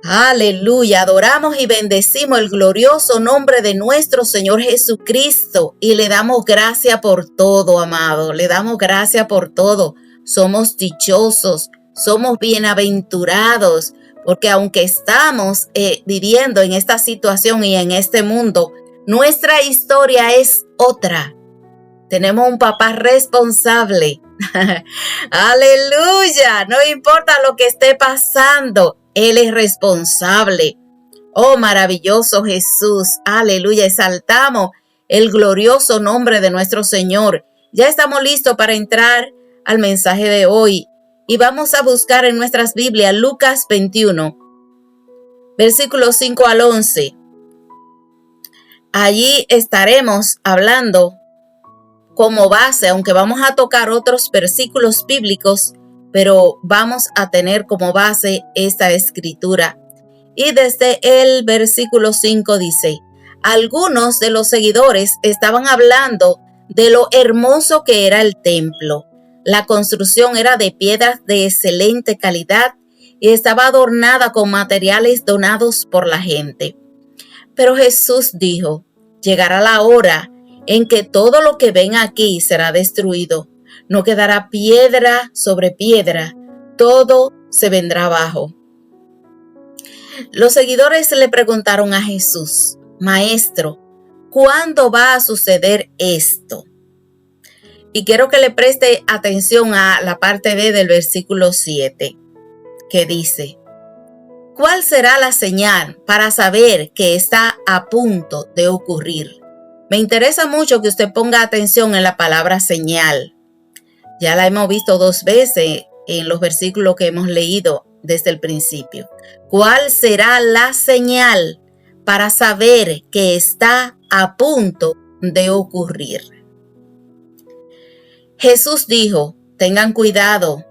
Aleluya, adoramos y bendecimos el glorioso nombre de nuestro Señor Jesucristo y le damos gracias por todo, amado, le damos gracias por todo. Somos dichosos, somos bienaventurados, porque aunque estamos viviendo en esta situación y en este mundo, nuestra historia es otra. Tenemos un papá responsable. Aleluya, no importa lo que esté pasando. Él es responsable. Oh, maravilloso Jesús. Aleluya. Exaltamos el glorioso nombre de nuestro Señor. Ya estamos listos para entrar al mensaje de hoy. Y vamos a buscar en nuestras Biblias Lucas 21, versículos 5 al 11. Allí estaremos hablando como base, aunque vamos a tocar otros versículos bíblicos, pero vamos a tener como base esta escritura. Y desde el versículo 5 dice: algunos de los seguidores estaban hablando de lo hermoso que era el templo. La construcción era de piedras de excelente calidad y estaba adornada con materiales donados por la gente. Pero Jesús dijo: llegará la hora en que todo lo que ven aquí será destruido. No quedará piedra sobre piedra, todo se vendrá abajo. Los seguidores le preguntaron a Jesús: Maestro, ¿cuándo va a suceder esto? Y quiero que le preste atención a la parte B del versículo 7, que dice: ¿cuál será la señal para saber que está a punto de ocurrir? Me interesa mucho que usted ponga atención en la palabra señal. Ya la hemos visto 2 veces en los versículos que hemos leído desde el principio. ¿Cuál será la señal para saber que está a punto de ocurrir? Jesús dijo: tengan cuidado,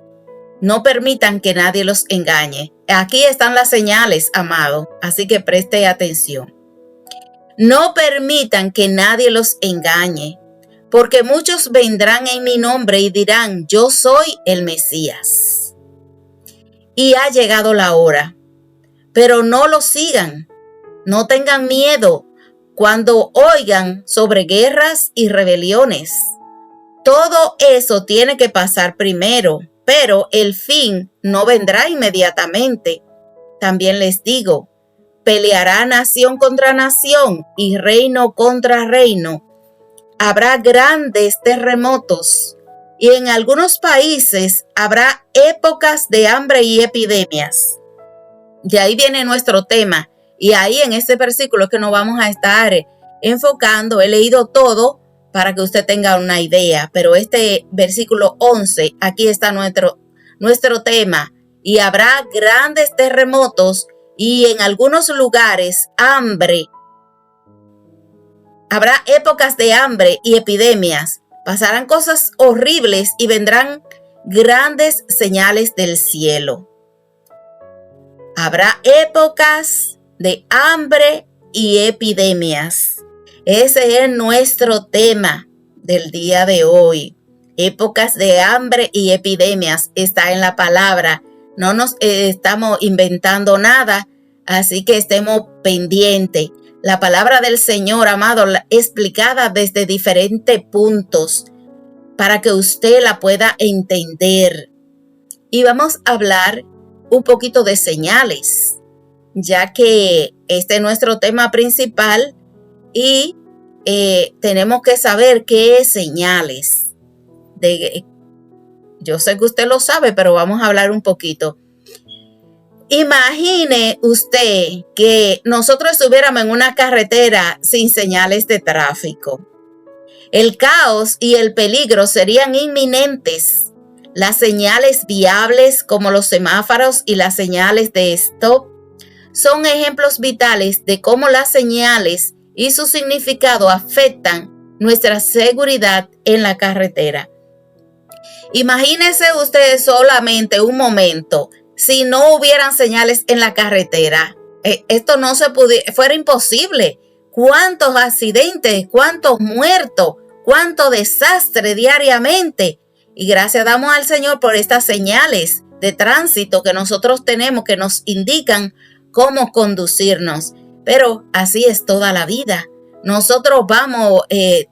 no permitan que nadie los engañe. Aquí están las señales, amado, así que preste atención. No permitan que nadie los engañe, porque muchos vendrán en mi nombre y dirán: yo soy el Mesías. Y ha llegado la hora. Pero no lo sigan. No tengan miedo cuando oigan sobre guerras y rebeliones. Todo eso tiene que pasar primero, pero el fin no vendrá inmediatamente. También les digo: peleará nación contra nación y reino contra reino. Habrá grandes terremotos y en algunos países habrá épocas de hambre y epidemias. Y ahí viene nuestro tema. Y ahí en este versículo que nos vamos a estar enfocando, he leído todo para que usted tenga una idea. Pero este versículo 11, aquí está nuestro tema. Y habrá grandes terremotos y en algunos lugares hambre. Habrá épocas de hambre y epidemias. Pasarán cosas horribles y vendrán grandes señales del cielo. Habrá épocas de hambre y epidemias. Ese es nuestro tema del día de hoy. Épocas de hambre y epidemias. Está en la palabra. No nos estamos inventando nada, así que estemos pendientes. La palabra del Señor, amado, explicada desde diferentes puntos para que usted la pueda entender. Y vamos a hablar un poquito de señales, ya que este es nuestro tema principal y tenemos que saber qué es señales. Yo sé que usted lo sabe, pero vamos a hablar un poquito. Imagine usted que nosotros estuviéramos en una carretera sin señales de tráfico. El caos y el peligro serían inminentes. Las señales viables como los semáforos y las señales de stop son ejemplos vitales de cómo las señales y su significado afectan nuestra seguridad en la carretera. Imagínese usted solamente un momento. Si no hubieran señales en la carretera, esto no se pudiera, fuera imposible. ¿Cuántos accidentes, cuántos muertos, cuánto desastre diariamente? Y gracias damos al Señor por estas señales de tránsito que nosotros tenemos, que nos indican cómo conducirnos. Pero así es toda la vida. Nosotros vamos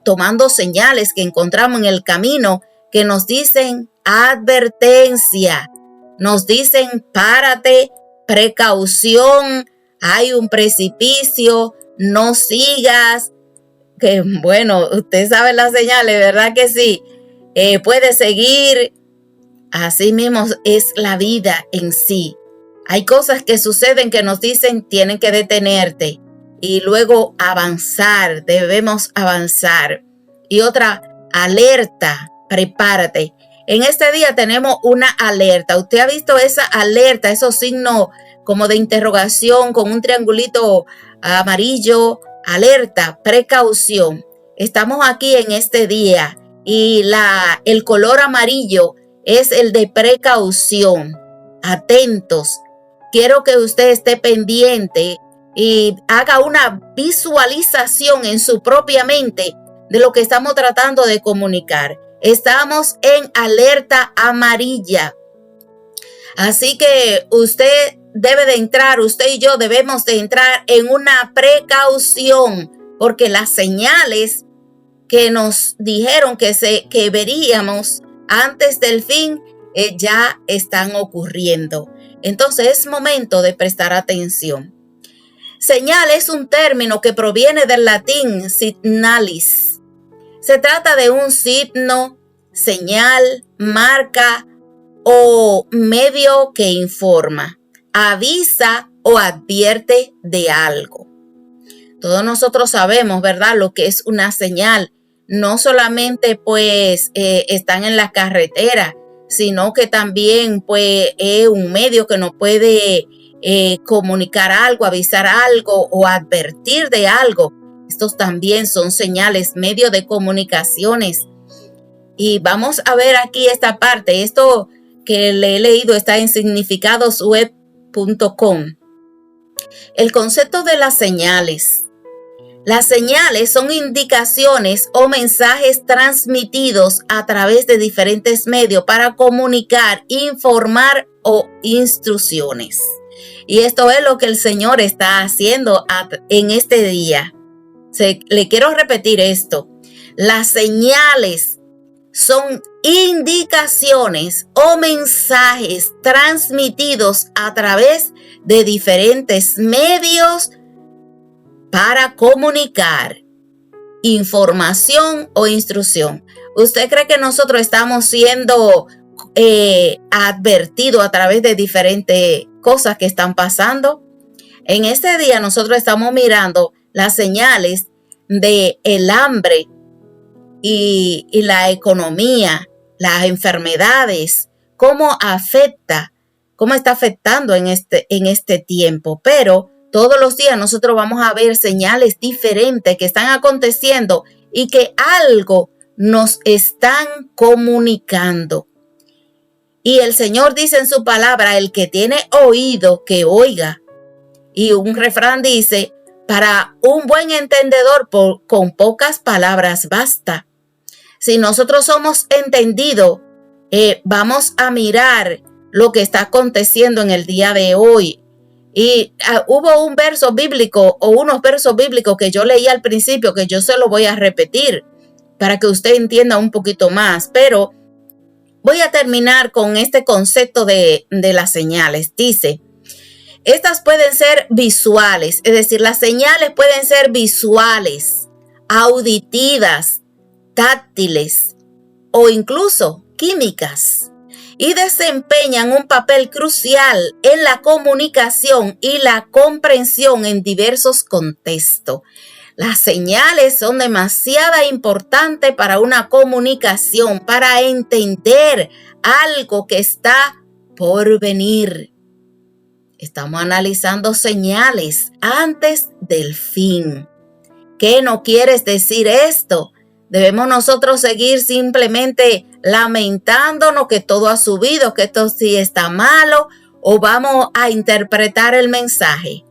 tomando señales que encontramos en el camino que nos dicen advertencia, nos dicen párate, precaución, hay un precipicio, no sigas. Que bueno, usted sabe las señales, ¿verdad que sí? Puede seguir. Así mismo es la vida en sí. Hay cosas que suceden que nos dicen tienen que detenerte y luego avanzar, debemos avanzar. Y otra, alerta, prepárate. En este día tenemos una alerta. ¿Usted ha visto esa alerta, esos signos como de interrogación con un triangulito amarillo? Alerta, precaución. Estamos aquí en este día y el color amarillo es el de precaución. Atentos. Quiero que usted esté pendiente y haga una visualización en su propia mente de lo que estamos tratando de comunicar. Estamos en alerta amarilla. Así que usted debe de entrar, usted y yo debemos de entrar en una precaución, porque las señales que nos dijeron que veríamos antes del fin ya están ocurriendo. Entonces es momento de prestar atención. Señal es un término que proviene del latín signalis. Se trata de un signo, señal, marca o medio que informa, avisa o advierte de algo. Todos nosotros sabemos, ¿verdad?, lo que es una señal. No solamente pues están en la carretera, sino que también pues es un medio que nos puede comunicar algo, avisar algo o advertir de algo. Estos también son señales, medios de comunicaciones. Y vamos a ver aquí esta parte. Esto que le he leído está en significadosweb.com. El concepto de las señales. Las señales son indicaciones o mensajes transmitidos a través de diferentes medios para comunicar, informar o instrucciones. Y esto es lo que el Señor está haciendo en este día. Le quiero repetir esto. Las señales son indicaciones o mensajes transmitidos a través de diferentes medios para comunicar información o instrucción. ¿Usted cree que nosotros estamos siendo advertidos a través de diferentes cosas que están pasando? En este día nosotros estamos mirando las señales de el hambre y la economía, las enfermedades, cómo está afectando en este tiempo. Pero todos los días nosotros vamos a ver señales diferentes que están aconteciendo y que algo nos están comunicando. Y el Señor dice en su palabra, el que tiene oído, que oiga. Y un refrán dice, para un buen entendedor con pocas palabras basta. Si nosotros somos entendidos, vamos a mirar lo que está aconteciendo en el día de hoy. Y hubo un verso bíblico o unos versos bíblicos que yo leí al principio que yo se lo voy a repetir para que usted entienda un poquito más. Pero voy a terminar con este concepto de las señales. Dice, estas pueden ser visuales, es decir, las señales pueden ser visuales, auditivas, táctiles o incluso químicas. Y desempeñan un papel crucial en la comunicación y la comprensión en diversos contextos. Las señales son demasiado importantes para una comunicación, para entender algo que está por venir. Estamos analizando señales antes del fin. ¿Qué no quieres decir esto? ¿Debemos nosotros seguir simplemente lamentándonos que todo ha subido, que esto sí está malo, o vamos a interpretar el mensaje?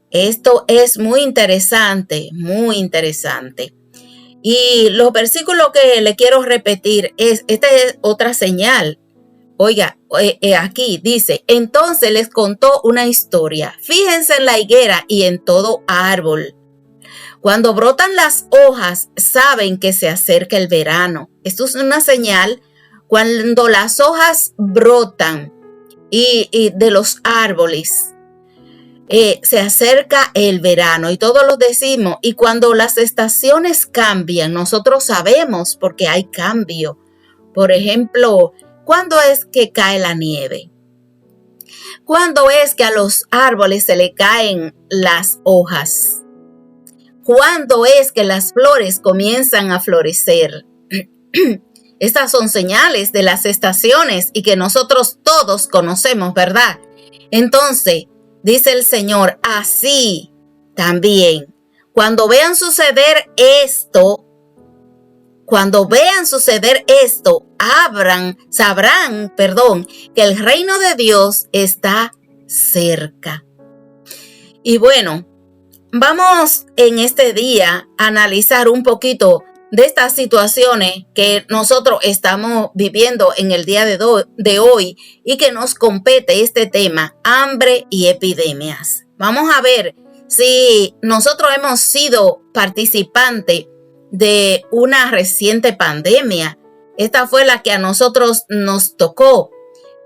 Esto es muy interesante, muy interesante. Y los versículos que le quiero repetir esta es otra señal Oiga, aquí dice, entonces les contó una historia. Fíjense en la higuera y en todo árbol. Cuando brotan las hojas, saben que se acerca el verano. Esto es una señal. Cuando las hojas brotan y de los árboles, se acerca el verano y todos lo decimos. Y cuando las estaciones cambian, nosotros sabemos porque hay cambio. Por ejemplo, ¿cuándo es que cae la nieve? ¿Cuándo es que a los árboles se le caen las hojas? ¿Cuándo es que las flores comienzan a florecer? Estas son señales de las estaciones y que nosotros todos conocemos, ¿verdad? Entonces, dice el Señor, así también, cuando vean suceder esto, sabrán, que el reino de Dios está cerca. Y bueno, vamos en este día a analizar un poquito de estas situaciones que nosotros estamos viviendo en el día de hoy y que nos compete este tema, hambre y epidemias. Vamos a ver si nosotros hemos sido participantes de una reciente pandemia. Esta fue la que a nosotros nos tocó.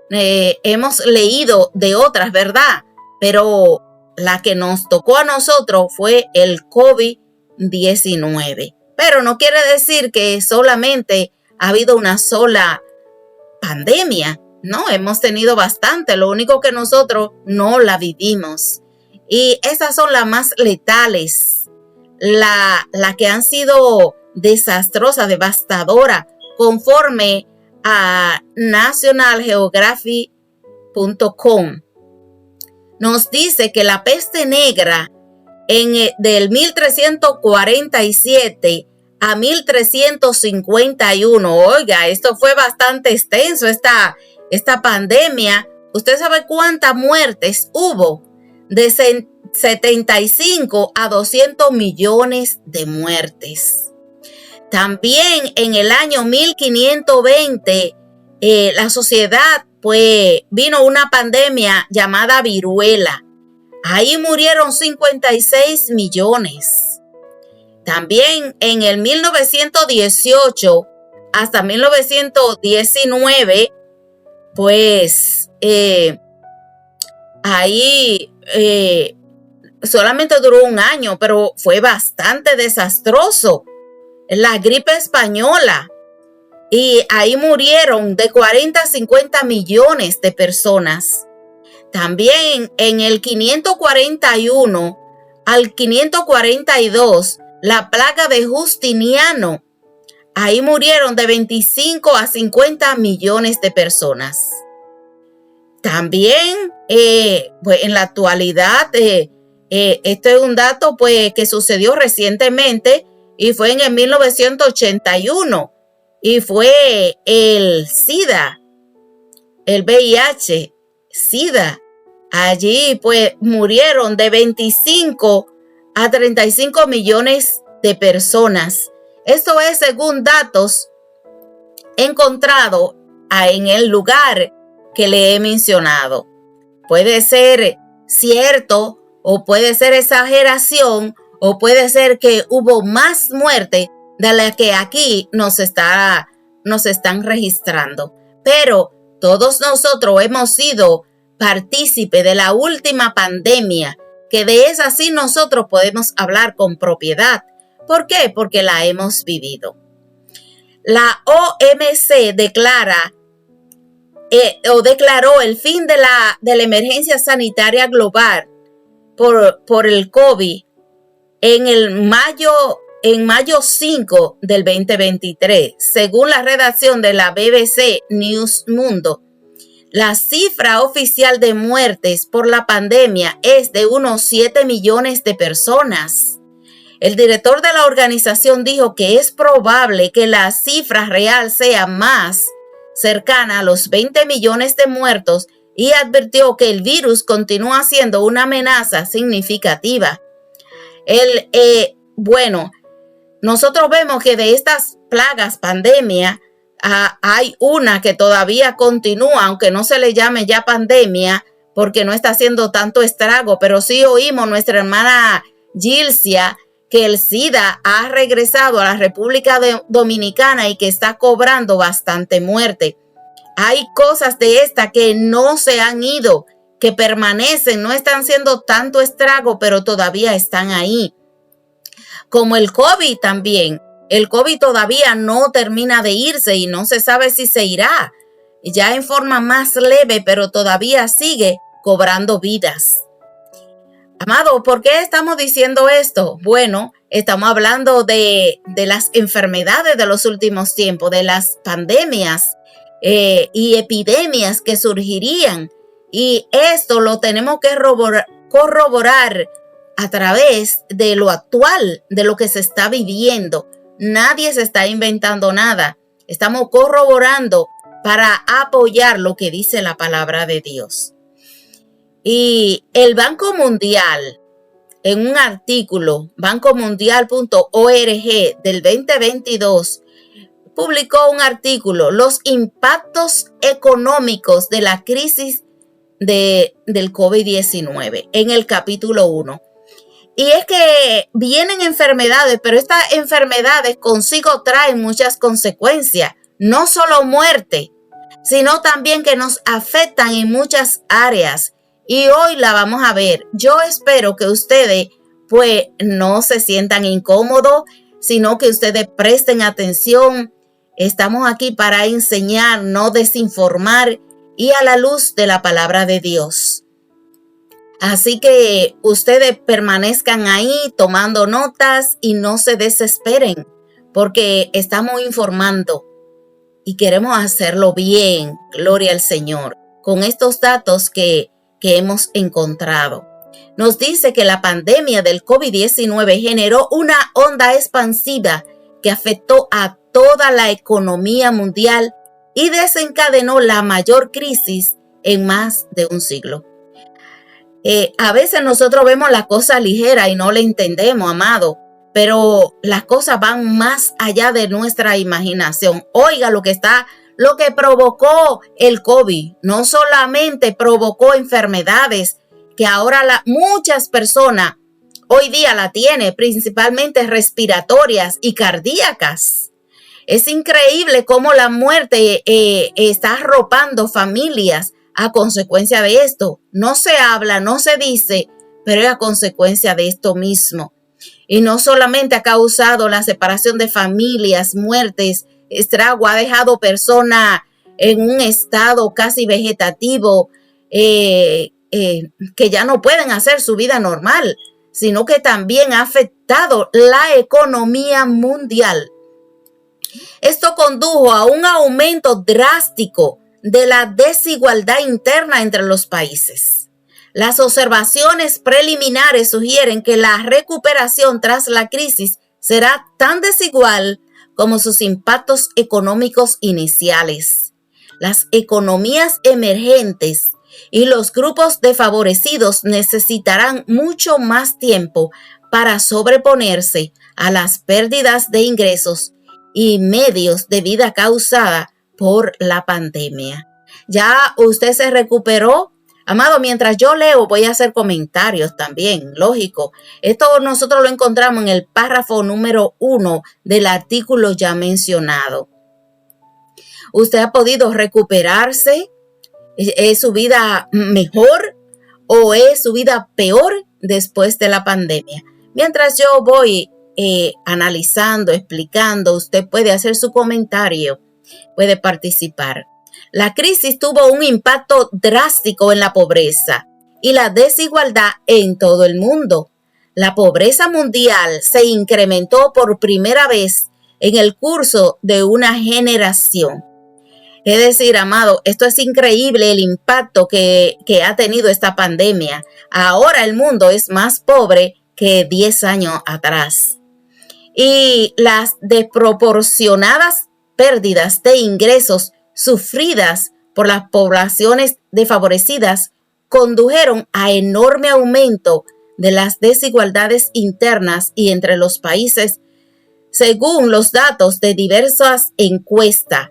Hemos leído de otras, ¿verdad? Pero la que nos tocó a nosotros fue el COVID-19. Pero no quiere decir que solamente ha habido una sola pandemia. No, hemos tenido bastante. Lo único que nosotros no la vivimos. Y esas son las más letales. La que han sido desastrosas, devastadoras, conforme a nationalgeographic.com. Nos dice que la peste negra del 1347 a 1351, oiga, esto fue bastante extenso, esta pandemia. ¿Usted sabe cuántas muertes hubo? De 75 a 200 millones de muertes. También en el año 1520, la sociedad, pues, vino una pandemia llamada viruela. Ahí murieron 56 millones. También en el 1918 hasta 1919, pues, ahí solamente duró un año, pero fue bastante desastroso. La gripe española. Y ahí murieron de 40 a 50 millones de personas. También en el 541 al 542, la plaga de Justiniano. Ahí murieron de 25 a 50 millones de personas. También, pues en la actualidad, esto es un dato pues, que sucedió recientemente y fue en el 1981. Y fue el SIDA, el VIH, SIDA. Allí pues murieron de 25 a 35 millones de personas. Esto es según datos encontrados en el lugar que le he mencionado. Puede ser cierto o puede ser exageración o puede ser que hubo más muerte de la que aquí nos están registrando. Pero todos nosotros hemos sido partícipes de la última pandemia, que de esa sí nosotros podemos hablar con propiedad. ¿Por qué? Porque la hemos vivido. La OMC declaró el fin de la emergencia sanitaria global por el COVID en mayo 5 del 2023, según la redacción de la BBC News Mundo. La cifra oficial de muertes por la pandemia es de unos 7 millones de personas. El director de la organización dijo que es probable que la cifra real sea más cercana a los 20 millones de muertos y advirtió que el virus continúa siendo una amenaza significativa. Bueno, nosotros vemos que de estas plagas, pandemia, Hay una que todavía continúa, aunque no se le llame ya pandemia, porque no está haciendo tanto estrago, pero sí oímos nuestra hermana Gilcia que el SIDA ha regresado a la República Dominicana y que está cobrando bastante muerte. Hay cosas de esta que no se han ido, que permanecen, no están haciendo tanto estrago, pero todavía están ahí. Como el COVID también. El COVID todavía no termina de irse y no se sabe si se irá. Ya en forma más leve, pero todavía sigue cobrando vidas. Amado, ¿por qué estamos diciendo esto? Bueno, estamos hablando de las enfermedades de los últimos tiempos, de las pandemias y epidemias que surgirían. Y esto lo tenemos que corroborar a través de lo actual, de lo que se está viviendo. Nadie se está inventando nada. Estamos corroborando para apoyar lo que dice la palabra de Dios. Y el Banco Mundial, en un artículo, bancomundial.org del 2022, publicó un artículo, los impactos económicos de la crisis del COVID-19, en el capítulo 1. Y es que vienen enfermedades, pero estas enfermedades consigo traen muchas consecuencias, no solo muerte, sino también que nos afectan en muchas áreas. Y hoy la vamos a ver. Yo espero que ustedes pues no se sientan incómodos, sino que ustedes presten atención. Estamos aquí para enseñar, no desinformar y a la luz de la palabra de Dios. Así que ustedes permanezcan ahí tomando notas y no se desesperen, porque estamos informando y queremos hacerlo bien, gloria al Señor, con estos datos que hemos encontrado. Nos dice que la pandemia del COVID-19 generó una onda expansiva que afectó a toda la economía mundial y desencadenó la mayor crisis en más de un siglo. A veces nosotros vemos la cosa ligera y no la entendemos, amado, pero las cosas van más allá de nuestra imaginación. Oiga lo que provocó el COVID, no solamente provocó enfermedades que ahora muchas personas hoy día la tienen, principalmente respiratorias y cardíacas. Es increíble cómo la muerte está arropando familias a consecuencia de esto. No se habla, no se dice, pero es a consecuencia de esto mismo. Y no solamente ha causado la separación de familias, muertes, estrago, ha dejado personas en un estado casi vegetativo que ya no pueden hacer su vida normal, sino que también ha afectado la economía mundial. Esto condujo a un aumento drástico de la desigualdad interna entre los países. Las observaciones preliminares sugieren que la recuperación tras la crisis será tan desigual como sus impactos económicos iniciales. Las economías emergentes y los grupos desfavorecidos necesitarán mucho más tiempo para sobreponerse a las pérdidas de ingresos y medios de vida causada por la pandemia. ¿Ya usted se recuperó? Amado, mientras yo leo voy a hacer comentarios también, lógico. Esto nosotros lo encontramos en el párrafo número 1 del artículo ya mencionado. ¿Usted ha podido recuperarse? ¿Es su vida mejor o es su vida peor después de la pandemia? Mientras yo voy analizando, explicando, usted puede hacer su comentario, puede participar. La crisis tuvo un impacto drástico en la pobreza y la desigualdad en todo el mundo. La pobreza mundial se incrementó por primera vez en el curso de una generación. Es decir, amado, esto es increíble el impacto que ha tenido esta pandemia. Ahora el mundo es más pobre que 10 años atrás. Y las desproporcionadas pérdidas de ingresos sufridas por las poblaciones desfavorecidas condujeron a enorme aumento de las desigualdades internas y entre los países, según los datos de diversas encuestas.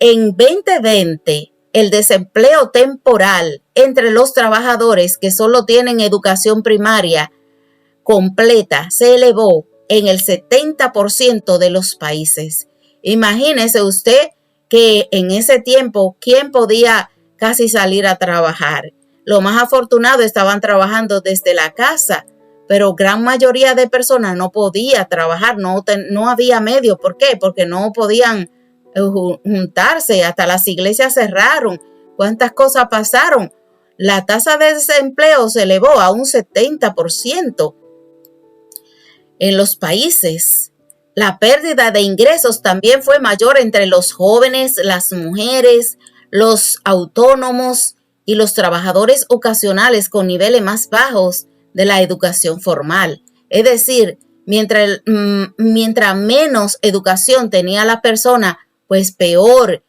en 2020 el desempleo temporal entre los trabajadores que solo tienen educación primaria completa se elevó en el 70% de los países. Imagínese usted que en ese tiempo, ¿quién podía casi salir a trabajar? Los más afortunados estaban trabajando desde la casa, pero gran mayoría de personas no podía trabajar, no había medio. ¿Por qué? Porque no podían juntarse, hasta las iglesias cerraron. ¿Cuántas cosas pasaron? La tasa de desempleo se elevó a un 70%. En los países, la pérdida de ingresos también fue mayor entre los jóvenes, las mujeres, los autónomos y los trabajadores ocasionales con niveles más bajos de la educación formal. Es decir, mientras menos educación tenía la persona, pues peor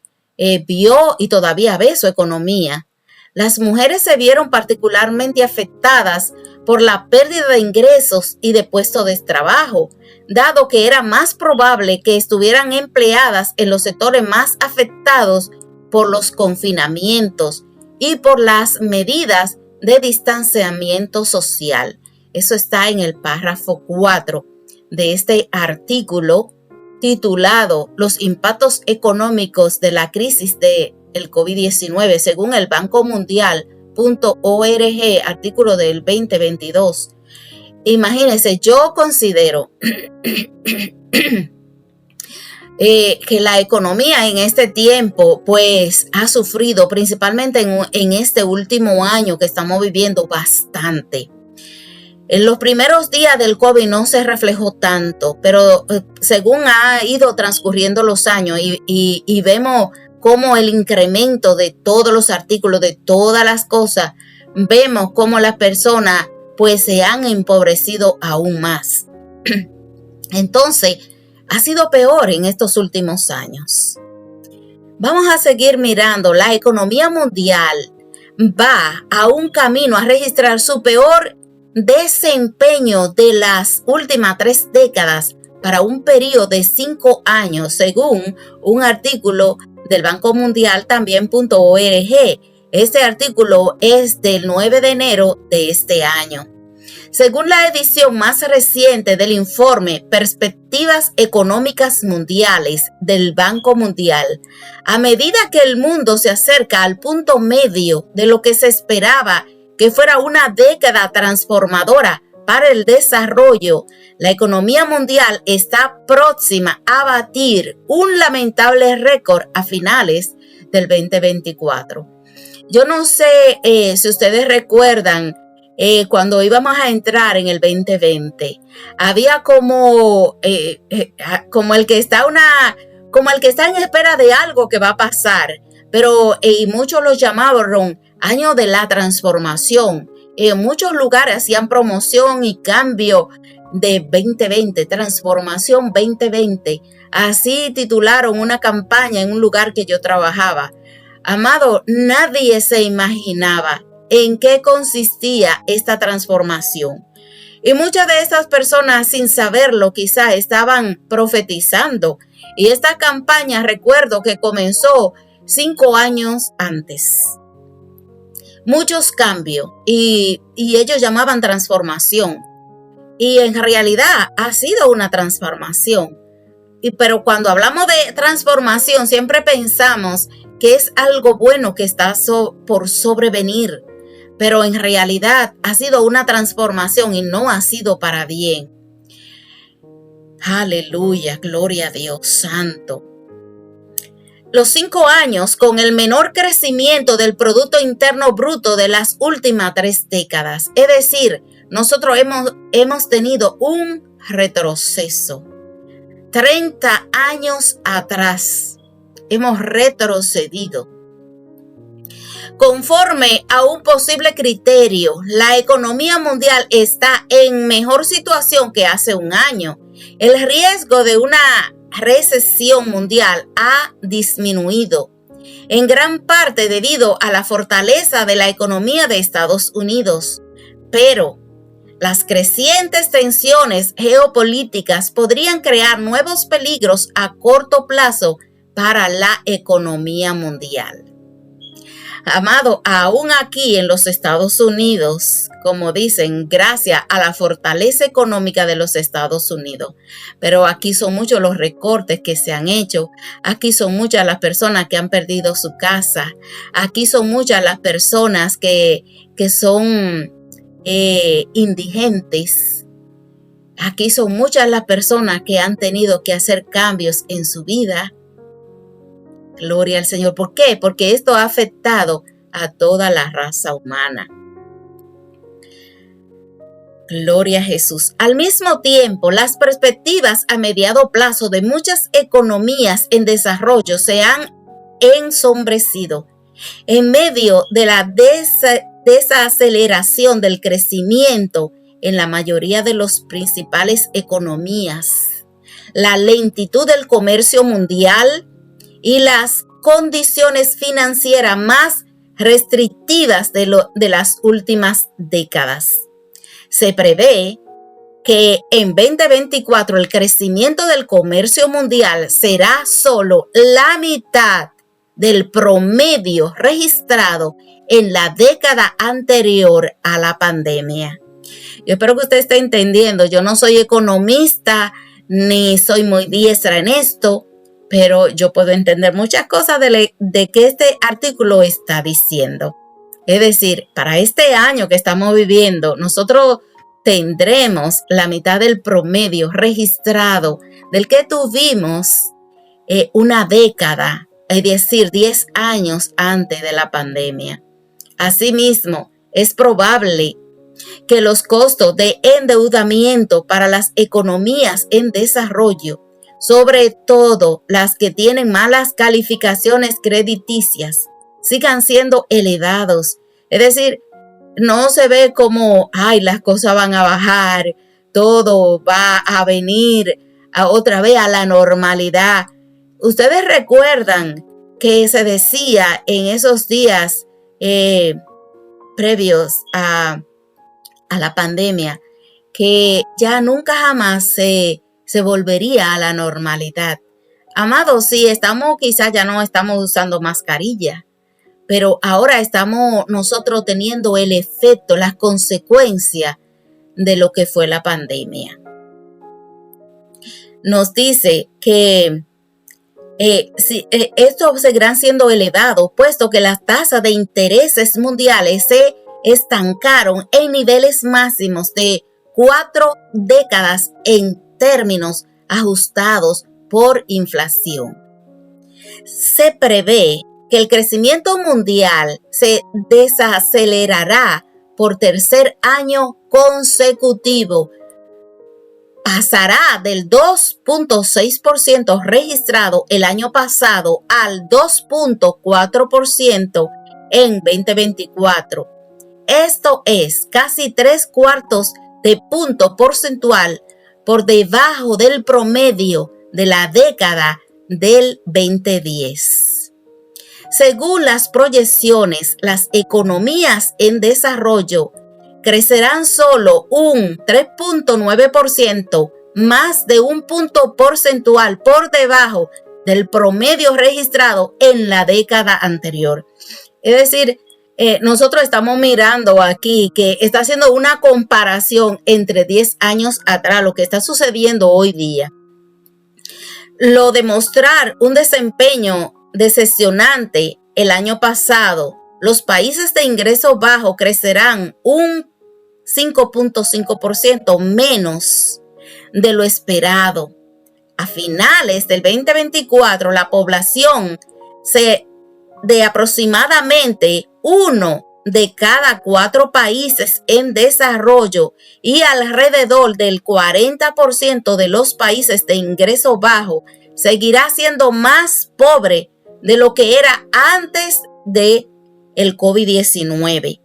vio y todavía ve su economía. Las mujeres se vieron particularmente afectadas por la pérdida de ingresos y de puestos de trabajo, dado que era más probable que estuvieran empleadas en los sectores más afectados por los confinamientos y por las medidas de distanciamiento social. Eso está en el párrafo 4 de este artículo titulado Los impactos económicos de la crisis del COVID-19 según el Banco Mundial.org, artículo del 2022. Imagínense, yo considero que la economía en este tiempo pues ha sufrido principalmente en este último año que estamos viviendo bastante. En los primeros días del COVID no se reflejó tanto, pero según ha ido transcurriendo los años y vemos cómo el incremento de todos los artículos, de todas las cosas, vemos cómo las personas pues se han empobrecido aún más. Entonces, ha sido peor en estos últimos años. Vamos a seguir mirando. La economía mundial va a un camino a registrar su peor desempeño de las últimas 3 décadas para un periodo de 5 años, según un artículo del Banco Mundial también.org. Este artículo es del 9 de enero de este año. Según la edición más reciente del informe Perspectivas Económicas Mundiales del Banco Mundial, a medida que el mundo se acerca al punto medio de lo que se esperaba que fuera una década transformadora para el desarrollo, la economía mundial está próxima a batir un lamentable récord a finales del 2024. Yo no sé si ustedes recuerdan cuando íbamos a entrar en el 2020, había como el que está en espera de algo que va a pasar, pero muchos lo llamaron año de la transformación. En muchos lugares hacían promoción y cambio de 2020, transformación 2020. Así titularon una campaña en un lugar que yo trabajaba. Amado, nadie se imaginaba en qué consistía esta transformación. Y muchas de estas personas, sin saberlo, quizá estaban profetizando. Y esta campaña, recuerdo que comenzó 5 años antes. Muchos cambios y ellos llamaban transformación. Y en realidad ha sido una transformación. Pero cuando hablamos de transformación, siempre pensamos que es algo bueno que está por sobrevenir. Pero en realidad ha sido una transformación y no ha sido para bien. Aleluya, gloria a Dios santo. Los 5 años con el menor crecimiento del Producto Interno Bruto de las últimas 3 décadas. Es decir, nosotros hemos tenido un retroceso. 30 años atrás hemos retrocedido. Conforme a un posible criterio, la economía mundial está en mejor situación que hace un año. El riesgo de una recesión mundial ha disminuido, en gran parte debido a la fortaleza de la economía de Estados Unidos. Pero las crecientes tensiones geopolíticas podrían crear nuevos peligros a corto plazo para la economía mundial. Amado, aún aquí en los Estados Unidos, como dicen, gracias a la fortaleza económica de los Estados Unidos, pero aquí son muchos los recortes que se han hecho, aquí son muchas las personas que han perdido su casa, aquí son muchas las personas que son indigentes, aquí son muchas las personas que han tenido que hacer cambios en su vida. Gloria al Señor. ¿Por qué? Porque esto ha afectado a toda la raza humana. Gloria a Jesús. Al mismo tiempo, las perspectivas a mediano plazo de muchas economías en desarrollo se han ensombrecido. En medio de la desaceleración del crecimiento en la mayoría de las principales economías, la lentitud del comercio mundial y las condiciones financieras más restrictivas de las últimas décadas. Se prevé que en 2024 el crecimiento del comercio mundial será solo la mitad del promedio registrado en la década anterior a la pandemia. Yo espero que usted esté entendiendo. Yo no soy economista ni soy muy diestra en esto, pero yo puedo entender muchas cosas de que este artículo está diciendo. Es decir, para este año que estamos viviendo, nosotros tendremos la mitad del promedio registrado del que tuvimos una década, es decir, 10 años antes de la pandemia. Asimismo, es probable que los costos de endeudamiento para las economías en desarrollo, sobre todo las que tienen malas calificaciones crediticias, sigan siendo elevados. Es decir, no se ve como, las cosas van a bajar, todo va a venir otra vez a la normalidad. Ustedes recuerdan que se decía en esos días previos a la pandemia que ya nunca jamás se volvería a la normalidad. Amados, sí, quizás ya no estamos usando mascarilla, pero ahora estamos nosotros teniendo el efecto, las consecuencias de lo que fue la pandemia. Nos dice que estos seguirán siendo elevados, puesto que las tasas de intereses mundiales se estancaron en niveles máximos de 4 décadas en términos ajustados por inflación. Se prevé que el crecimiento mundial se desacelerará por tercer año consecutivo. Pasará del 2.6% registrado el año pasado al 2.4% en 2024. Esto es casi 3/4 de punto porcentual por debajo del promedio de la década del 2010. Según las proyecciones, las economías en desarrollo crecerán solo un 3.9%, más de un punto porcentual por debajo del promedio registrado en la década anterior. Es decir, nosotros estamos mirando aquí que está haciendo una comparación entre 10 años atrás, lo que está sucediendo hoy día. Lo de mostrar un desempeño decepcionante el año pasado, los países de ingreso bajo crecerán un 5.5% menos de lo esperado. A finales del 2024, la población de aproximadamente 1 de cada 4 países en desarrollo y alrededor del 40% de los países de ingreso bajo seguirá siendo más pobre de lo que era antes de el COVID-19.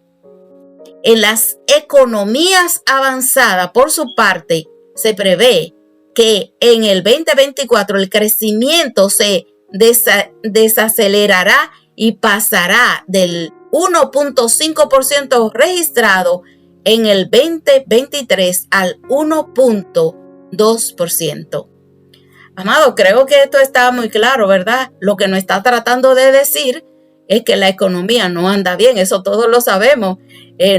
En las economías avanzadas, por su parte, se prevé que en el 2024 el crecimiento se desacelerará y pasará del 1.5% registrado en el 2023 al 1.2%. Amado, creo que esto está muy claro, ¿verdad? Lo que nos está tratando de decir es que la economía no anda bien, eso todos lo sabemos.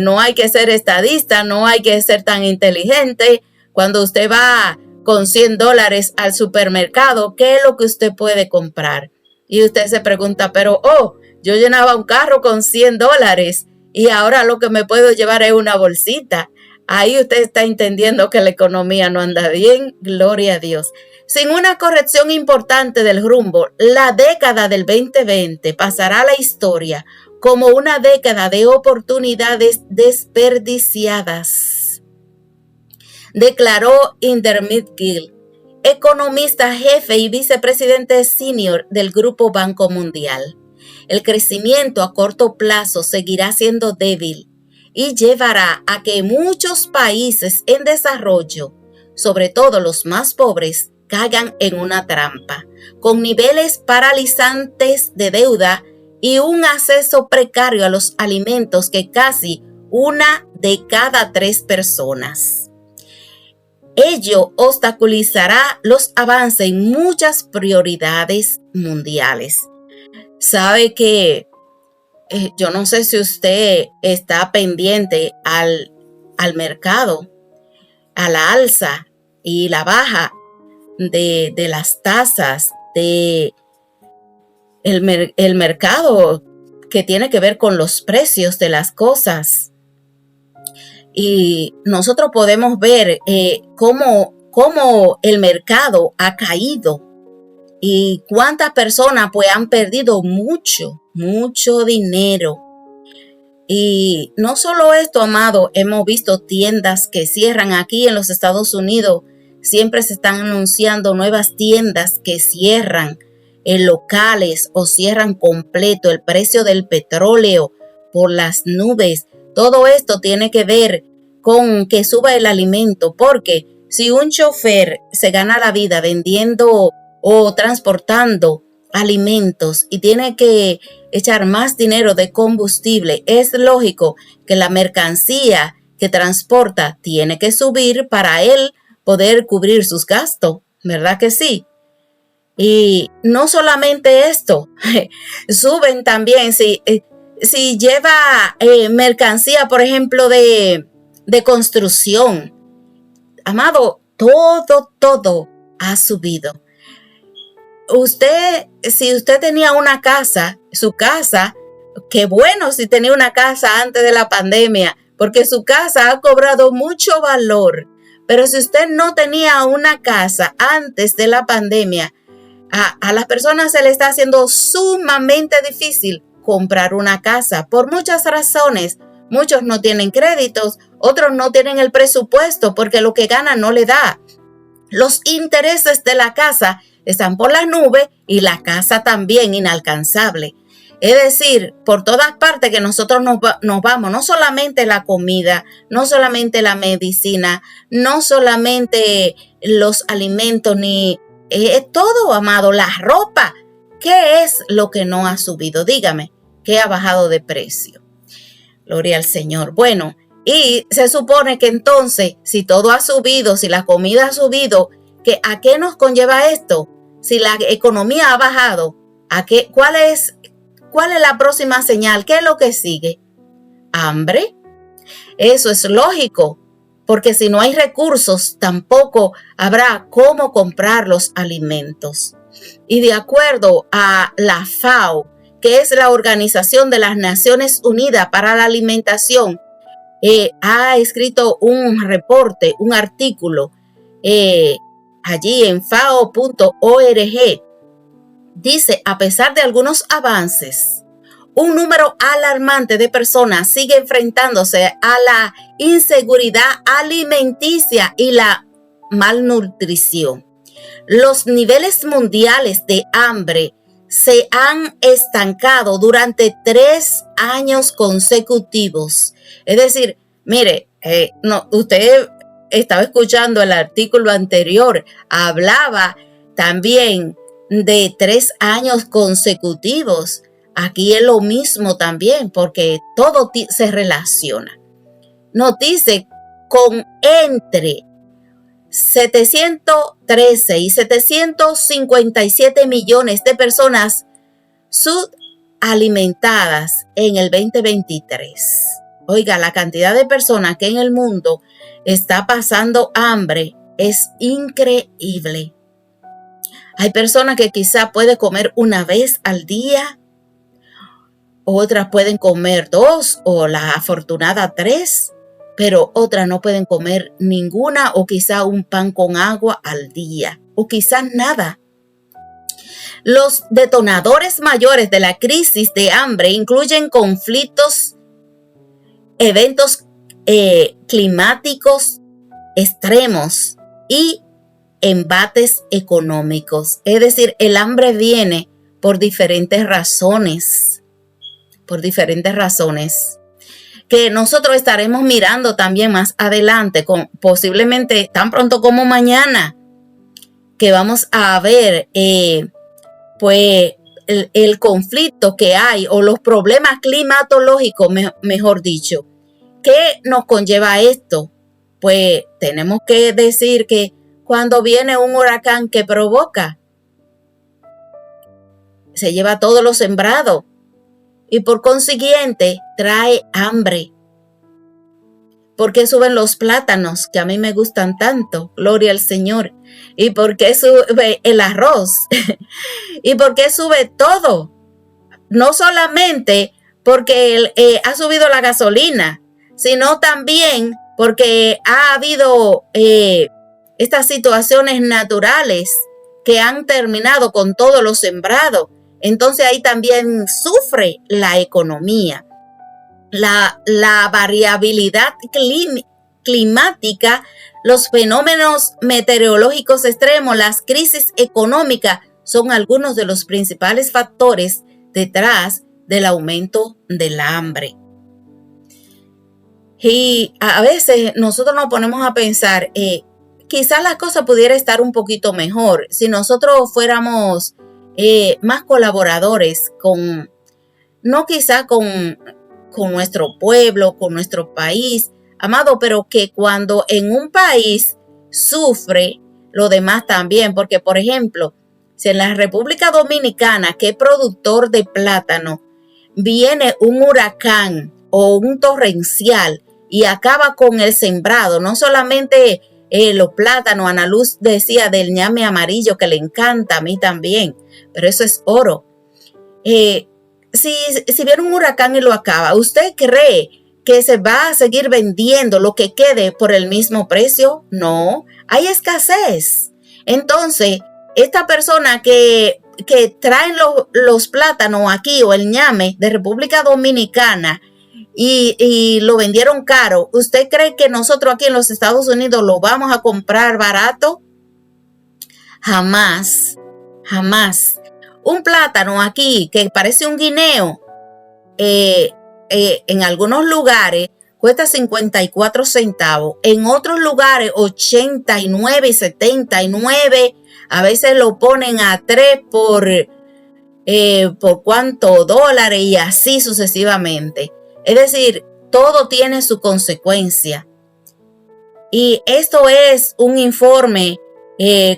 No hay que ser estadista, no hay que ser tan inteligente. Cuando usted va con $100 al supermercado, ¿qué es lo que usted puede comprar? Y usted se pregunta, pero, yo llenaba un carro con $100 y ahora lo que me puedo llevar es una bolsita. Ahí usted está entendiendo que la economía no anda bien, gloria a Dios. Sin una corrección importante del rumbo, la década del 2020 pasará a la historia como una década de oportunidades desperdiciadas, declaró Indermit Gill, economista jefe y vicepresidente senior del Grupo Banco Mundial. El crecimiento a corto plazo seguirá siendo débil y llevará a que muchos países en desarrollo, sobre todo los más pobres, caigan en una trampa, con niveles paralizantes de deuda y un acceso precario a los alimentos que casi 1 de cada 3 personas. Ello obstaculizará los avances en muchas prioridades mundiales. Sabe que yo no sé si usted está pendiente al mercado, a la alza y la baja de las tasas, de el mercado que tiene que ver con los precios de las cosas. Y nosotros podemos ver cómo el mercado ha caído y cuántas personas pues han perdido mucho dinero. Y no solo esto, amado, hemos visto tiendas que cierran aquí en los Estados Unidos. Siempre se están anunciando nuevas tiendas que cierran en locales o cierran completo. El precio del petróleo por las nubes. Todo esto tiene que ver con que suba el alimento, porque si un chofer se gana la vida vendiendo o transportando alimentos y tiene que echar más dinero de combustible, es lógico que la mercancía que transporta tiene que subir para él poder cubrir sus gastos, ¿verdad que sí? Y no solamente esto, suben también si lleva mercancía, por ejemplo, de construcción. Amado, todo ha subido. Si usted tenía una casa, su casa, qué bueno si tenía una casa antes de la pandemia, porque su casa ha cobrado mucho valor. Pero si usted no tenía una casa antes de la pandemia, a las personas se le está haciendo sumamente difícil comprar una casa por muchas razones. Muchos no tienen créditos, otros no tienen el presupuesto porque lo que ganan no le da. Los intereses de la casa están por las nubes y la casa también inalcanzable. Es decir, por todas partes que nosotros nos vamos, no solamente la comida, no solamente la medicina, no solamente los alimentos, ni todo, amado, la ropa. ¿Qué es lo que no ha subido? Dígame, ¿qué ha bajado de precio? Gloria al Señor. Bueno, y se supone que entonces, si todo ha subido, si la comida ha subido, ¿a qué nos conlleva esto? Si la economía ha bajado, ¿cuál es la próxima señal? ¿Qué es lo que sigue? ¿Hambre? Eso es lógico, porque si no hay recursos, tampoco habrá cómo comprar los alimentos. Y de acuerdo a la FAO, que es la Organización de las Naciones Unidas para la Alimentación, ha escrito un reporte, un artículo, allí en fao.org. Dice, a pesar de algunos avances, un número alarmante de personas sigue enfrentándose a la inseguridad alimenticia y la malnutrición. Los niveles mundiales de hambre se han estancado durante 3 años consecutivos. Es decir, mire, usted estaba escuchando el artículo anterior, hablaba también de 3 años consecutivos. Aquí es lo mismo también, porque todo se relaciona. Nos dice con entre. 713 y 757 millones de personas subalimentadas en el 2023. Oiga, la cantidad de personas que en el mundo está pasando hambre es increíble. Hay personas que quizá pueden comer una vez al día, otras pueden comer 2 o la afortunada 3, pero otras no pueden comer ninguna o quizá un pan con agua al día o quizá nada. Los detonadores mayores de la crisis de hambre incluyen conflictos, eventos climáticos extremos y embates económicos. Es decir, el hambre viene por diferentes razones, que nosotros estaremos mirando también más adelante, posiblemente tan pronto como mañana, que vamos a ver pues el conflicto que hay o los problemas climatológicos, mejor dicho. ¿Qué nos conlleva esto? Pues tenemos que decir que cuando viene un huracán que provoca, se lleva todo lo sembrado y por consiguiente trae hambre. ¿Por qué suben los plátanos que a mí me gustan tanto? Gloria al Señor. ¿Y por qué sube el arroz? ¿Y por qué sube todo? No solamente porque ha subido la gasolina, sino también porque ha habido estas situaciones naturales que han terminado con todo lo sembrado. Entonces ahí también sufre la economía. La variabilidad climática, los fenómenos meteorológicos extremos, las crisis económicas son algunos de los principales factores detrás del aumento del hambre. Y a veces nosotros nos ponemos a pensar, quizás la cosa pudiera estar un poquito mejor si nosotros fuéramos más colaboradores no quizá con nuestro pueblo, con nuestro país, amado, pero que cuando en un país sufre, lo demás también, porque por ejemplo, si en la República Dominicana, que es productor de plátano, viene un huracán o un torrencial y acaba con el sembrado, no solamente los plátanos, Ana Luz decía del ñame amarillo que le encanta, a mí también, pero eso es oro. Si viene un huracán y lo acaba, ¿usted cree que se va a seguir vendiendo lo que quede por el mismo precio? No, hay escasez. Entonces, esta persona que traen los plátanos aquí o el ñame de República Dominicana y lo vendieron caro, ¿usted cree que nosotros aquí en los Estados Unidos lo vamos a comprar barato? Jamás, jamás. Un plátano aquí que parece un guineo, en algunos lugares cuesta 54 centavos, en otros lugares 89 y 79, a veces lo ponen a 3 por cuánto dólares y así sucesivamente. Es decir, todo tiene su consecuencia. Y esto es un informe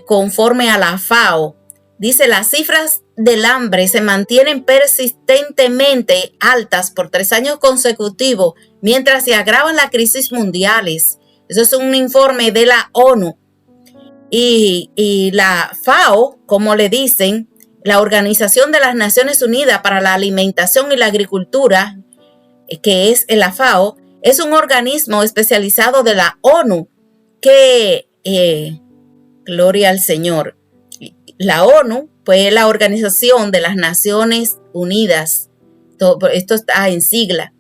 conforme a la FAO. Dice, las cifras del hambre se mantienen persistentemente altas por 3 años consecutivos, mientras se agravan las crisis mundiales. Eso es un informe de la ONU. Y la FAO, como le dicen, la Organización de las Naciones Unidas para la Alimentación y la Agricultura, que es la FAO, es un organismo especializado de la ONU que, gloria al Señor, la ONU, pues es la Organización de las Naciones Unidas. Esto está en sigla.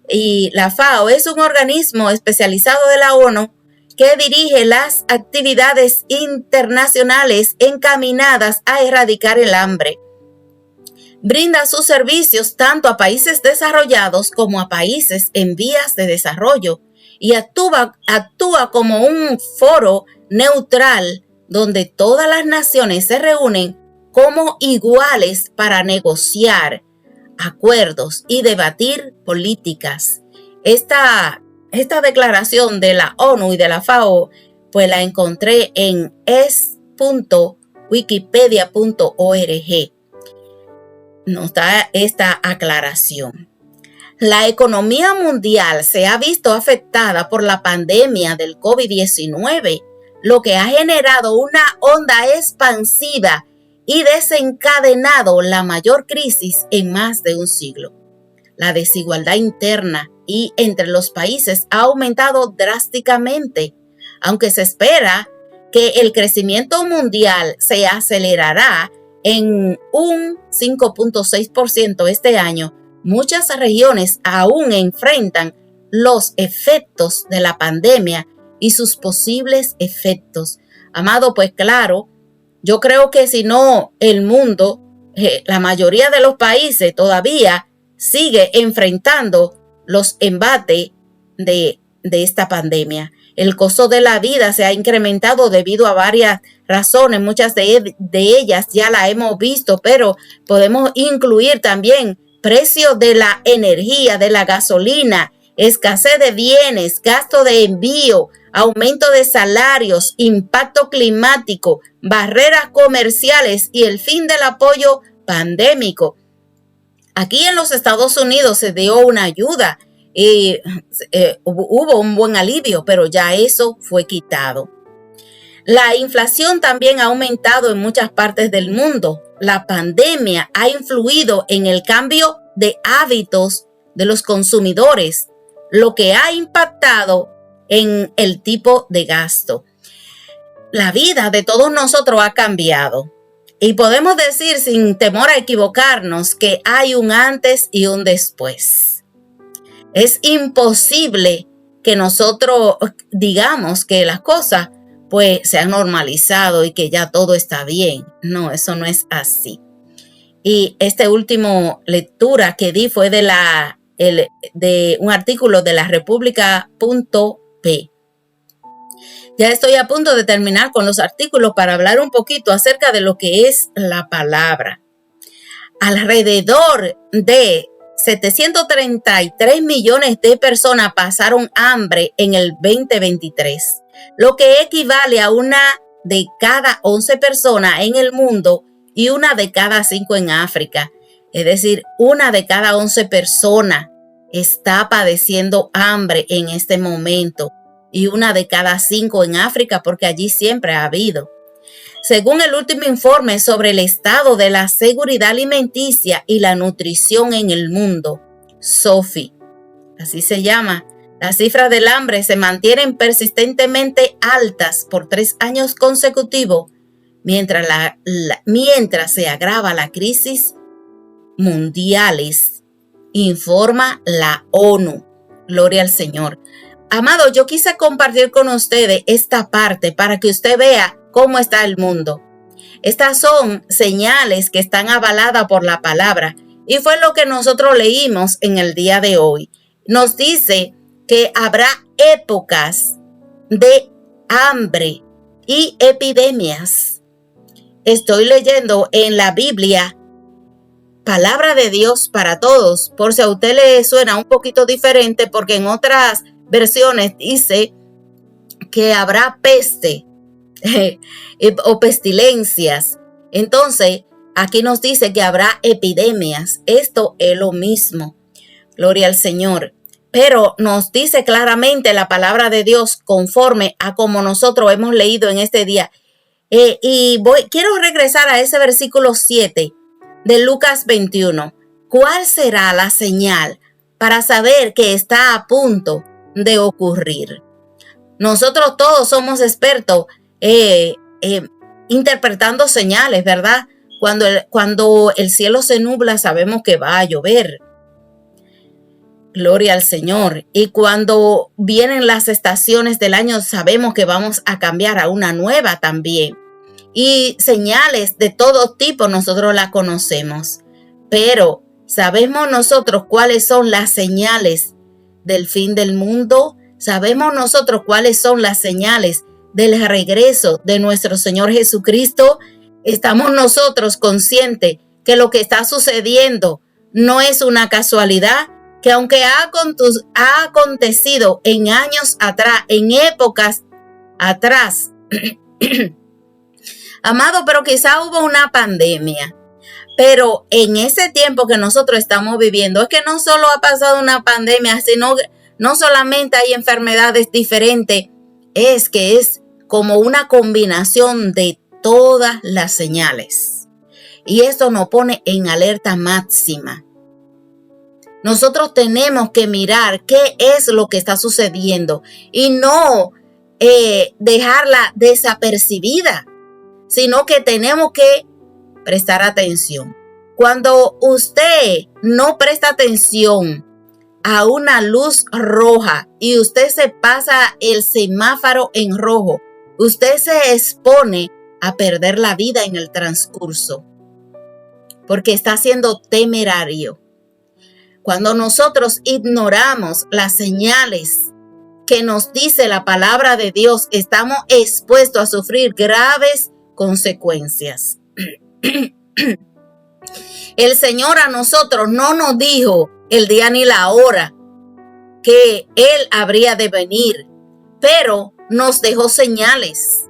Y la FAO es un organismo especializado de la ONU que dirige las actividades internacionales encaminadas a erradicar el hambre. Brinda sus servicios tanto a países desarrollados como a países en vías de desarrollo y actúa como un foro neutral donde todas las naciones se reúnen como iguales para negociar acuerdos y debatir políticas. Esta declaración de la ONU y de la FAO pues la encontré en es.wikipedia.org. Nos da esta aclaración. La economía mundial se ha visto afectada por la pandemia del COVID-19, lo que ha generado una onda expansiva y desencadenado la mayor crisis en más de un siglo. La desigualdad interna y entre los países ha aumentado drásticamente, aunque se espera que el crecimiento mundial se acelerará en un 5.6% este año. Muchas regiones aún enfrentan los efectos de la pandemia y sus posibles efectos. Amado, pues claro, yo creo que si no el mundo, la mayoría de los países todavía sigue enfrentando los embates de esta pandemia. El costo de la vida se ha incrementado debido a varias razones, muchas de ellas ya la hemos visto, pero podemos incluir también precio de la energía, de la gasolina, escasez de bienes, gasto de envío, aumento de salarios, impacto climático, barreras comerciales y el fin del apoyo pandémico. Aquí en los Estados Unidos se dio una ayuda y hubo un buen alivio, pero ya eso fue quitado. La inflación también ha aumentado en muchas partes del mundo. La pandemia ha influido en el cambio de hábitos de los consumidores, lo que ha impactado en el tipo de gasto. La vida de todos nosotros ha cambiado y podemos decir sin temor a equivocarnos que hay un antes y un después. Es imposible que nosotros digamos que las cosas pues se han normalizado y que ya todo está bien. No, eso no es así. Y esta última lectura que di fue de un artículo de la República.p. Ya estoy a punto de terminar con los artículos para hablar un poquito acerca de lo que es la palabra. Alrededor de 733 millones de personas pasaron hambre en el 2023, lo que equivale a una de cada 11 personas en el mundo y una de cada 5 en África. Es decir, una de cada 11 personas está padeciendo hambre en este momento y una de cada 5 en África, porque allí siempre ha habido. Según el último informe sobre el estado de la seguridad alimenticia y la nutrición en el mundo, SOFI, así se llama, las cifras del hambre se mantienen persistentemente altas por 3 años consecutivos, mientras se agrava la crisis mundiales, informa la ONU. Gloria al Señor. Amado, yo quise compartir con ustedes esta parte para que usted vea cómo está el mundo. Estas son señales que están avaladas por la palabra y fue lo que nosotros leímos en el día de hoy. Nos dice que habrá épocas de hambre y epidemias. Estoy leyendo en la Biblia, Palabra de Dios para Todos, por si a usted le suena un poquito diferente, porque en otras versiones dice que habrá peste o pestilencias. Entonces, aquí nos dice que habrá epidemias. Esto es lo mismo. Gloria al Señor. Pero nos dice claramente la palabra de Dios conforme a como nosotros hemos leído en este día. Quiero regresar a ese versículo 7 de Lucas 21. ¿Cuál será la señal para saber que está a punto de ocurrir? Nosotros todos somos expertos interpretando señales, ¿verdad? Cuando el cielo se nubla, sabemos que va a llover. Gloria al Señor. Y cuando vienen las estaciones del año, sabemos que vamos a cambiar a una nueva también. Y señales de todo tipo nosotros las conocemos. Pero, ¿sabemos nosotros cuáles son las señales del fin del mundo? ¿Sabemos nosotros cuáles son las señales del regreso de nuestro Señor Jesucristo? ¿Estamos nosotros conscientes que lo que está sucediendo no es una casualidad? Que aunque ha acontecido en años atrás, en épocas atrás. Amado, pero quizá hubo una pandemia. Pero en ese tiempo que nosotros estamos viviendo, es que no solo ha pasado una pandemia, sino no solamente hay enfermedades diferentes, es que es como una combinación de todas las señales. Y esto nos pone en alerta máxima. Nosotros tenemos que mirar qué es lo que está sucediendo y no dejarla desapercibida, sino que tenemos que prestar atención. Cuando usted no presta atención a una luz roja y usted se pasa el semáforo en rojo, usted se expone a perder la vida en el transcurso, porque está siendo temerario. Cuando nosotros ignoramos las señales que nos dice la palabra de Dios, estamos expuestos a sufrir graves consecuencias. El Señor a nosotros no nos dijo el día ni la hora que Él habría de venir, pero nos dejó señales.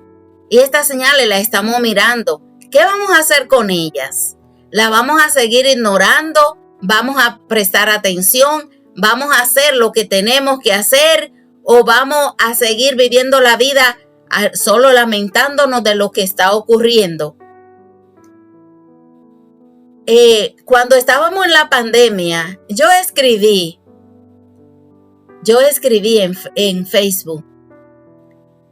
Y estas señales las estamos mirando. ¿Qué vamos a hacer con ellas? ¿La vamos a seguir ignorando? ¿Vamos a prestar atención? ¿Vamos a hacer lo que tenemos que hacer? ¿O vamos a seguir viviendo la vida solo lamentándonos de lo que está ocurriendo? Cuando estábamos en la pandemia, yo escribí en Facebook,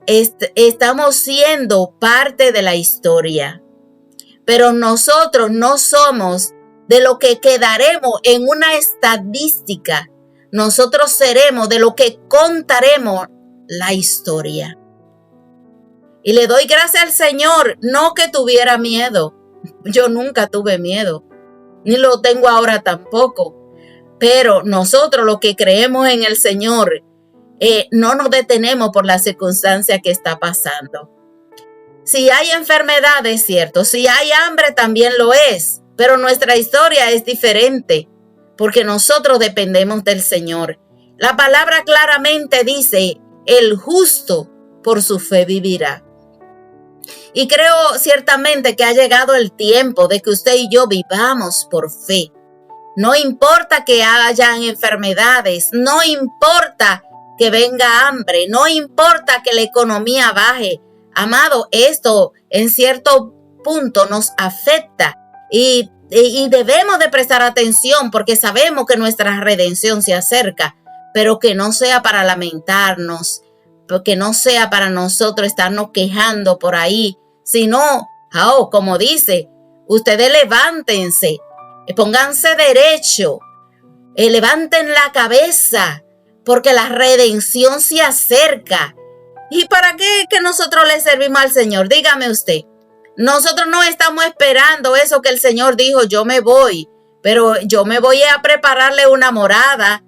estamos siendo parte de la historia, pero nosotros no somos de lo que quedaremos en una estadística. Nosotros seremos de lo que contaremos la historia. Y le doy gracias al Señor, no que tuviera miedo. Yo nunca tuve miedo, ni lo tengo ahora tampoco. Pero nosotros los que creemos en el Señor, no nos detenemos por la circunstancia que está pasando. Si hay enfermedad, es cierto. Si hay hambre, también lo es. Pero nuestra historia es diferente, porque nosotros dependemos del Señor. La palabra claramente dice, el justo por su fe vivirá. Y creo ciertamente que ha llegado el tiempo de que usted y yo vivamos por fe. No importa que hayan enfermedades, no importa que venga hambre, no importa que la economía baje. Amado, esto en cierto punto nos afecta y debemos de prestar atención porque sabemos que nuestra redención se acerca, pero que no sea para lamentarnos, que no sea para nosotros estarnos quejando por ahí, sino, como dice, ustedes levántense, pónganse derecho, levanten la cabeza, porque la redención se acerca. ¿Y para qué que nosotros le servimos al Señor? Dígame usted. Nosotros no estamos esperando eso que el Señor dijo, yo me voy, pero yo me voy a prepararle una morada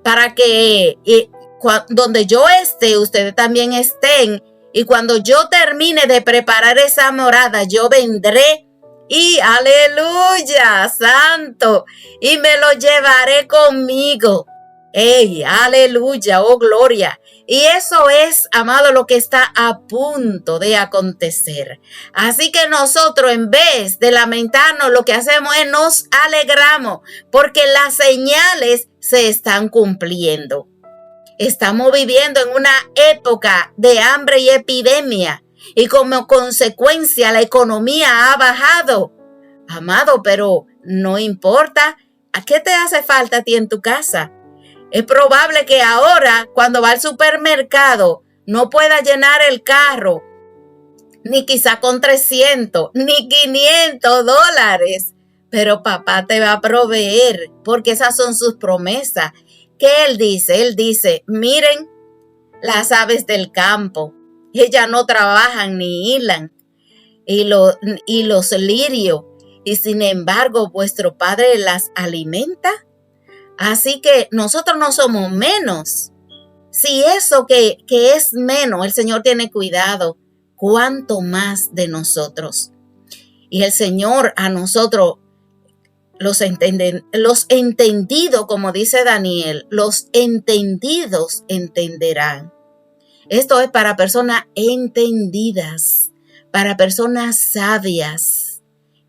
para que donde yo esté, ustedes también estén. Y cuando yo termine de preparar esa morada, yo vendré y aleluya, santo, y me lo llevaré conmigo. ¡Ey, aleluya, oh gloria! Y eso es, amado, lo que está a punto de acontecer. Así que nosotros, en vez de lamentarnos, lo que hacemos es nos alegramos, porque las señales se están cumpliendo. Estamos viviendo en una época de hambre y epidemia, y como consecuencia la economía ha bajado. Amado, pero no importa. ¿A qué te hace falta a ti en tu casa? Es probable que ahora, cuando va al supermercado, no pueda llenar el carro, ni quizá con 300, ni $500. Pero papá te va a proveer, porque esas son sus promesas. ¿Qué él dice? Él dice, miren las aves del campo. Ellas no trabajan ni hilan. Y los lirios. Y sin embargo, vuestro Padre las alimenta. Así que nosotros no somos menos. Si eso que es menos, el Señor tiene cuidado, ¿cuánto más de nosotros? Y el Señor a nosotros, los entendidos, como dice Daniel, los entendidos entenderán. Esto es para personas entendidas, para personas sabias,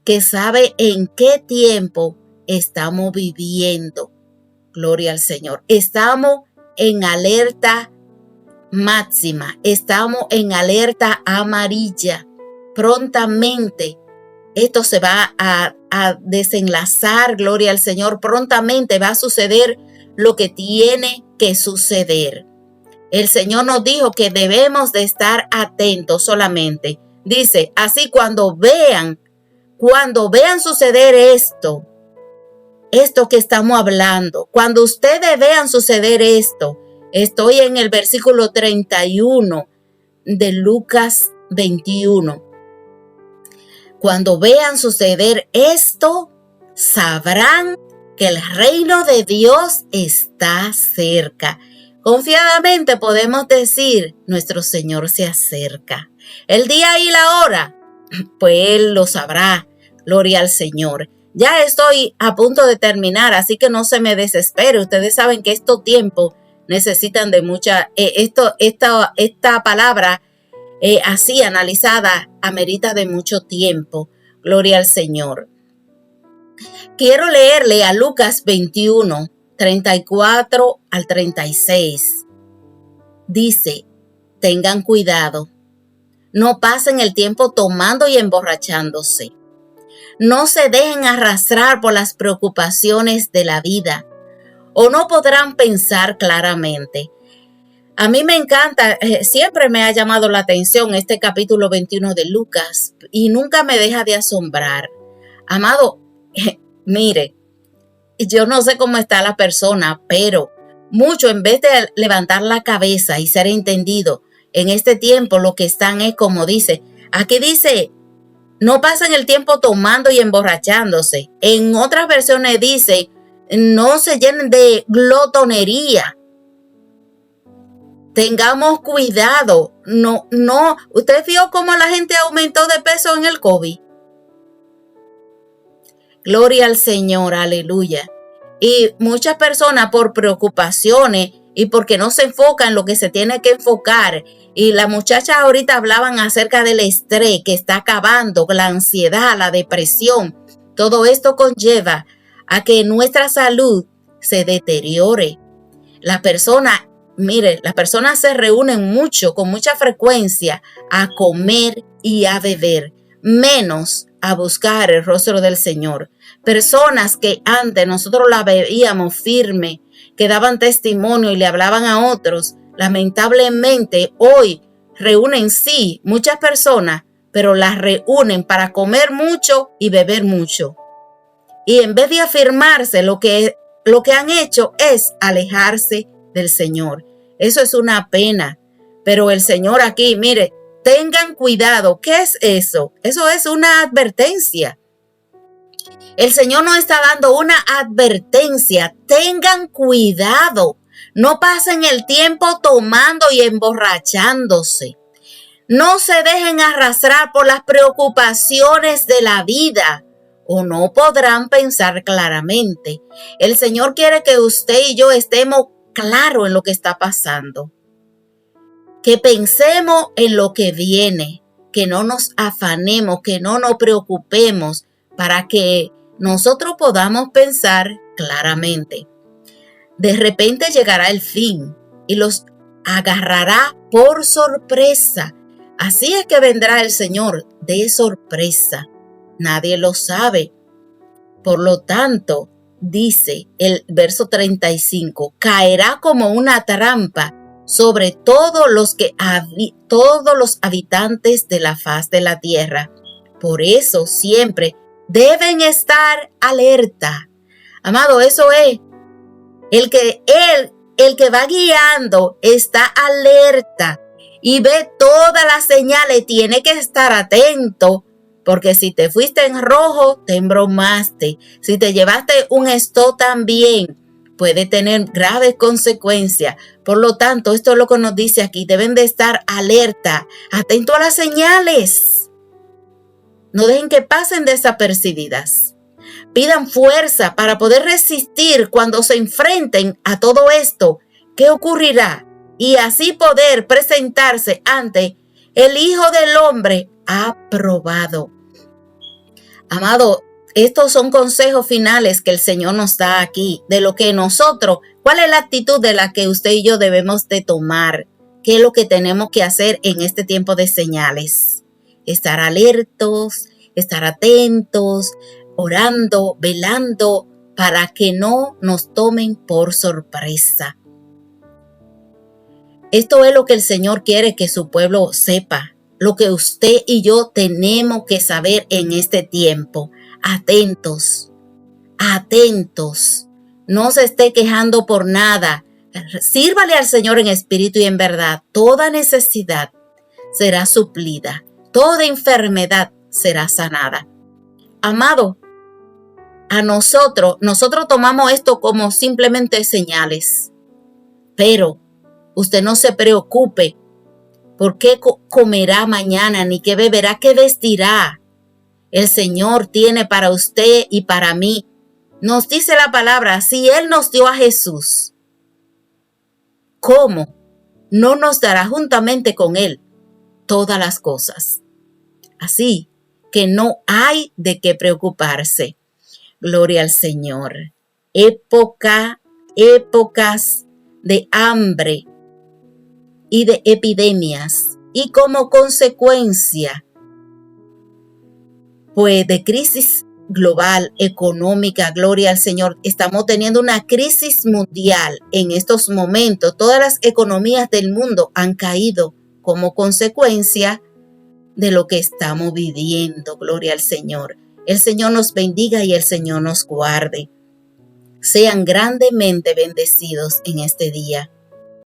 que saben en qué tiempo estamos viviendo. Gloria al Señor. Estamos en alerta máxima, estamos en alerta amarilla. Prontamente esto se va a desenlazar, gloria al Señor. Prontamente va a suceder lo que tiene que suceder. El Señor nos dijo que debemos de estar atentos solamente. Dice, así cuando vean suceder esto que estamos hablando, cuando ustedes vean suceder esto, estoy en el versículo 31 de Lucas 21. Cuando vean suceder esto, sabrán que el reino de Dios está cerca. Confiadamente podemos decir, nuestro Señor se acerca. El día y la hora, pues Él lo sabrá. Gloria al Señor. Ya estoy a punto de terminar, así que no se me desespere. Ustedes saben que estos tiempos necesitan de mucha... esta palabra así analizada amerita de mucho tiempo. Gloria al Señor. Quiero leerle a Lucas 21, 34 al 36. Dice, tengan cuidado. No pasen el tiempo tomando y emborrachándose. No se dejen arrastrar por las preocupaciones de la vida, o no podrán pensar claramente. A mí me encanta, siempre me ha llamado la atención este capítulo 21 de Lucas y nunca me deja de asombrar. Amado, mire, yo no sé cómo está la persona, pero mucho en vez de levantar la cabeza y ser entendido, en este tiempo lo que están es como dice, aquí dice, no pasen el tiempo tomando y emborrachándose. En otras versiones dice, no se llenen de glotonería. Tengamos cuidado. No. ¿Usted vio cómo la gente aumentó de peso en el COVID? Gloria al Señor, aleluya. Y muchas personas por preocupaciones y porque no se enfocan en lo que se tiene que enfocar. Y las muchachas ahorita hablaban acerca del estrés que está acabando, la ansiedad, la depresión. Todo esto conlleva a que nuestra salud se deteriore. Las personas se reúnen mucho, con mucha frecuencia, a comer y a beber, menos a buscar el rostro del Señor. Personas que antes nosotros la veíamos firme, que daban testimonio y le hablaban a otros, lamentablemente hoy reúnen sí muchas personas, pero las reúnen para comer mucho y beber mucho. Y en vez de afirmarse, lo que han hecho es alejarse del Señor. Eso es una pena. Pero el Señor aquí, mire, tengan cuidado. ¿Qué es eso? Eso es una advertencia. El Señor nos está dando una advertencia. Tengan cuidado. No pasen el tiempo tomando y emborrachándose. No se dejen arrastrar por las preocupaciones de la vida, o no podrán pensar claramente. El Señor quiere que usted y yo estemos claros en lo que está pasando. Que pensemos en lo que viene, que no nos afanemos, que no nos preocupemos, para que nosotros podamos pensar claramente. De repente llegará el fin y los agarrará por sorpresa. Así es que vendrá el Señor de sorpresa. Nadie lo sabe. Por lo tanto, dice el verso 35, caerá como una trampa sobre todos los habitantes de la faz de la tierra. Por eso siempre deben estar alerta. Amado, eso es. El que va guiando está alerta y ve todas las señales, tiene que estar atento, porque si te fuiste en rojo, te embromaste. Si te llevaste un stop también, puede tener graves consecuencias. Por lo tanto, esto es lo que nos dice aquí, deben de estar alerta, atento a las señales. No dejen que pasen desapercibidas. Pidan fuerza para poder resistir cuando se enfrenten a todo esto. ¿Qué ocurrirá? y así poder presentarse ante el Hijo del Hombre aprobado. Amado, estos son consejos finales que el Señor nos da aquí, de lo que nosotros, cuál es la actitud de la que usted y yo debemos de tomar, qué es lo que tenemos que hacer en este tiempo de señales. Estar alertos, estar atentos, orando, velando, para que no nos tomen por sorpresa. Esto es lo que el Señor quiere que su pueblo sepa, lo que usted y yo tenemos que saber en este tiempo. Atentos, atentos, no se esté quejando por nada. Sírvale al Señor en espíritu y en verdad. Toda necesidad será suplida, toda enfermedad será sanada. Amado, a nosotros tomamos esto como simplemente señales, pero usted no se preocupe por qué comerá mañana, ni qué beberá, qué vestirá. El Señor tiene para usted y para mí. Nos dice la palabra, si Él nos dio a Jesús, ¿cómo no nos dará juntamente con Él todas las cosas? Así que no hay de qué preocuparse. Gloria al Señor. Épocas de hambre y de epidemias, y como consecuencia, pues de crisis global, económica, gloria al Señor. Estamos teniendo una crisis mundial en estos momentos. Todas las economías del mundo han caído como consecuencia de lo que estamos viviendo, gloria al Señor. El Señor nos bendiga y el Señor nos guarde. Sean grandemente bendecidos en este día.